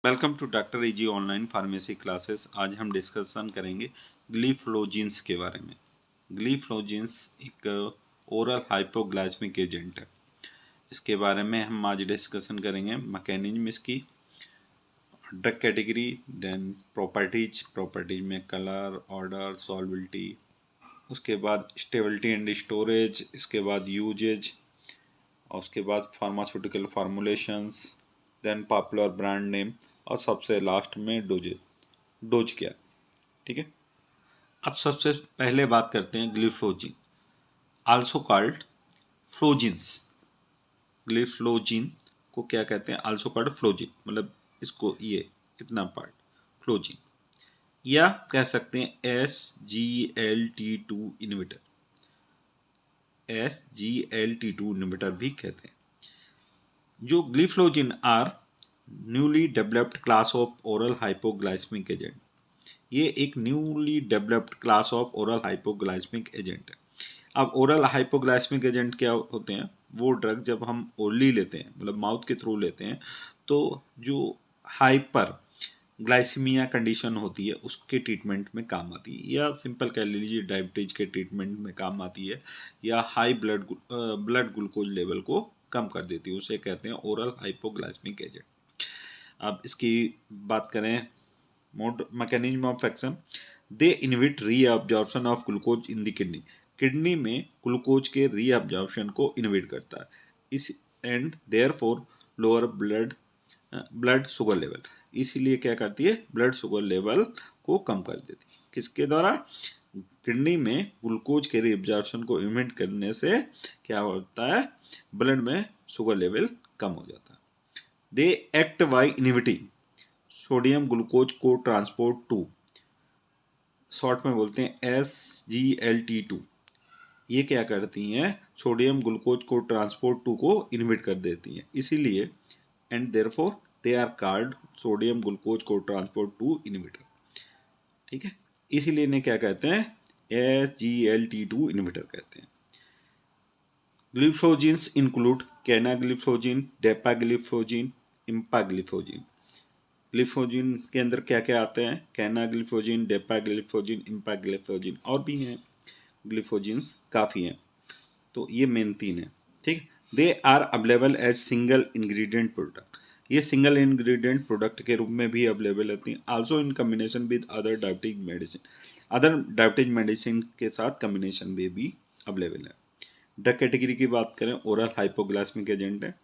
Welcome to doctor easy online pharmacy classes. आज हम discussion करेंगे ग्लिफ्लोजिन्स के बारे में। ग्लिफ्लोजिन्स एक ओरल हाइपोग्लाइसेमिक एजेंट है। इसके बारे में हम आज डिस्कशन करेंगे। मैकेनिज्म इसकी, ड्रग कैटेगरी, देन प्रॉपर्टीज में कलर, ऑर्डर, सॉल्बिलिटी, उसके बाद स्टेबिलिटी एंड स्टोरेज, इसके बाद यूजेज, और उसके बाद pharmaceutical formulations, then popular brand name, और सबसे लास्ट में डोज क्या। ठीक है, अब सबसे पहले बात करते हैं ग्लिफ्लोजिन, आल्सो कॉल्ड फ्लोजिन्स। ग्लिफ्लोजिन को क्या कहते हैं? आल्सो कॉल्ड फ्लोजिन, मतलब इसको ये इतना पार्ट फ्लोजिन, या कह सकते हैं SGLT2 इनहिबिटर। SGLT2 इनहिबिटर भी कहते हैं। जो gliflozin are newly developed class of oral hypoglycaemic agent. ये एक newly developed class of oral hypoglycaemic agent है। अब ओरल हाइपोग्लाइसेमिक एजेंट क्या होते हैं? वो ड्रग जब हम ओरली लेते हैं, मतलब माउथ के थ्रू लेते हैं, तो जो हाइपर ग्लाइसीमिया कंडीशन होती है उसके ट्रीटमेंट में काम आती है, या सिंपल कह लीजिए डायबिटीज के ट्रीटमेंट में काम आती है, या हाई ब्लड ग्लूकोज लेवल को कम कर देती है। उसे कहते हैं ओरल हाइपोग्लाइसेमिक एजेंट। अब इसकी बात करें mode mechanism of action, they inhibit reabsorption of glucose in the kidney में ग्लूकोज के रीअब्जॉर्प्शन को इनहिबिट करता है। इस and therefore lower blood sugar level, इसीलिए क्या करती है? ब्लड शुगर लेवल को कम कर देती है। किसके द्वारा? किडनी में ग्लूकोज के रीअब्जॉर्प्शन को इनहिबिट करने से क्या होता है? ब्लड में शुगर लेवल कम हो जाता है। They act by inhibiting sodium glucose co transport two, short में बोलते हैं SGLT2। ये क्या करती हैं? Sodium glucose co transport two को इनहिबिट कर देती हैं, इसीलिए and therefore they are called sodium glucose co transport two inhibitor. ठीक है, इसीलिए इन्हें क्या कहते हैं? SGLT2 इनहिबिटर कहते हैं। Gliflozins include कैनाग्लिफ्लोजिन, डेपाग्लिफ्लोजिन, इम्पाग्लिफ्लोजिन। ग्लिफ्लोजिन के अंदर क्या क्या आते हैं? कैनाग्लिफ्लोजिन, डेपाग्लिफ्लोजिन, इम्पाग्लिफ्लोजिन, और भी हैं ग्लिफ्लोजिन्स, काफ़ी हैं। तो ये मेन तीन है। ठीक, they are available as single ingredient product. ये सिंगल इंग्रेडिएंट प्रोडक्ट के रूप में भी अवेलेबल होती हैं। Also in combination with other diabetic medicine, other diabetic medicine के साथ कम्बिनेशन में भी अवेलेबल है। ड्रग कैटेगरी की बात करें, ओरल हाइपोग्लाइसेमिक एजेंट है,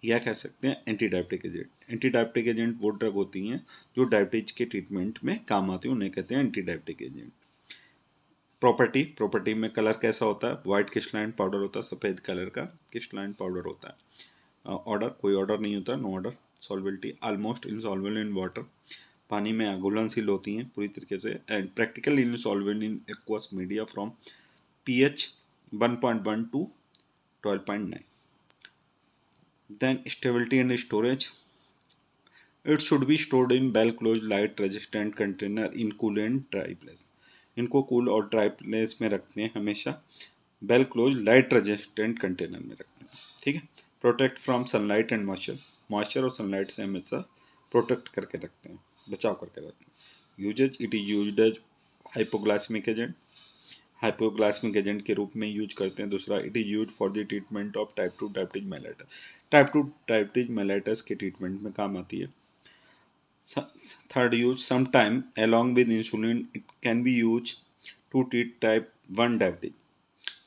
या कह सकते हैं anti diabetic agent. Anti diabetic agent वो ड्रग होती हैं जो डायबिटीज के ट्रीटमेंट में काम आती है, उन्हें कहते हैं एंटी डायबिटिक एजेंट। प्रॉपर्टी में कलर कैसा होता है? वाइट क्रिस्टलाइन पाउडर होता है, सफ़ेद कलर का क्रिस्टलाइन पाउडर होता है। ऑर्डर, कोई ऑर्डर नहीं होता, no order. Solubility almost insoluble in water, पानी में घुलनशील होती हैं पूरी तरीके से, and practically insoluble in aqueous media from pH 1.1 to 12.9। Then stability and storage, it should be stored in well closed light resistant container in cool and dry place। इनको cool और ड्राई प्लेस में रखते हैं, हमेशा well close light resistant container में रखते हैं। ठीक है, protect from sunlight and moisture और सनलाइट से हमेशा प्रोटेक्ट करके रखते हैं, बचाव करके रखते हैं। Uses, it is used as hypoglycaemic agent, hypoglycaemic agent के रूप में यूज करते हैं। दूसरा, it is use for the treatment of type 2 diabetes mellitus, type 2 diabetes mellitus के ट्रीटमेंट में काम आती है। Third use, some time along with insulin it can be used to treat type 1 diabetes.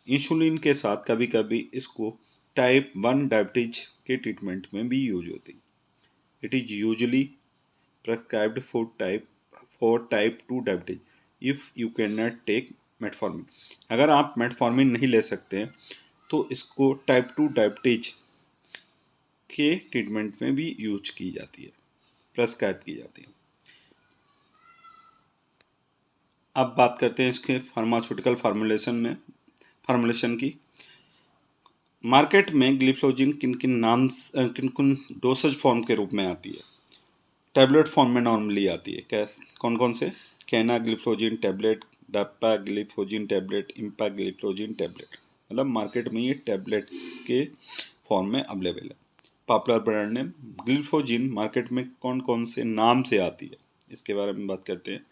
Insulin के साथ कभी कभी इसको टाइप 1 डायबिटीज के ट्रीटमेंट में भी यूज होती है। It is usually prescribed for type 2 diabetes if you can not take metformin. अगर आप मेटफॉर्मिन नहीं ले सकते हैं तो इसको टाइप 2 डायबिटीज के ट्रीटमेंट में भी यूज की जाती है, प्रेस्क्राइब की जाती है। अब बात करते हैं इसके फार्मास्यूटिकल फार्मूलेशन की। मार्केट में ग्लिफ्लोजिन किन किन डोसेज फॉर्म के रूप में आती है? टैबलेट फॉर्म में नॉर्मली आती है। कौन कौन से? Canagliflozin tablet, dapagliflozin tablet, empagliflozin tablet, मतलब मार्केट में ये टैबलेट के फॉर्म में अवेलेबल है। Popular brand name. Gliflozin market में कौन कौन से नाम से आती है, इसके बारे में बात करते हैं।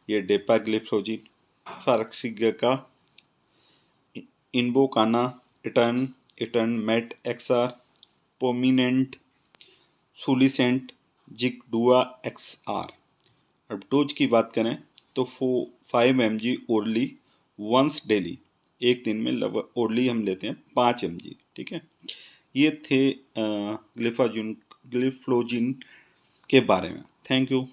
ये डेपाग्लिफोजिन, फार्क्सिका, इनबोकाना, इटर्न मेट एक्सआर, पोमिनेंट, सुलिसेंट, जिकडुआ एक्सआर। अब डोज की बात करें तो 5 mg ओरली वंस डेली, एक दिन में ओरली हम लेते हैं 5 mg, ठीक है। ये थे ग्लिफ्लोजिन के बारे में। Thank you.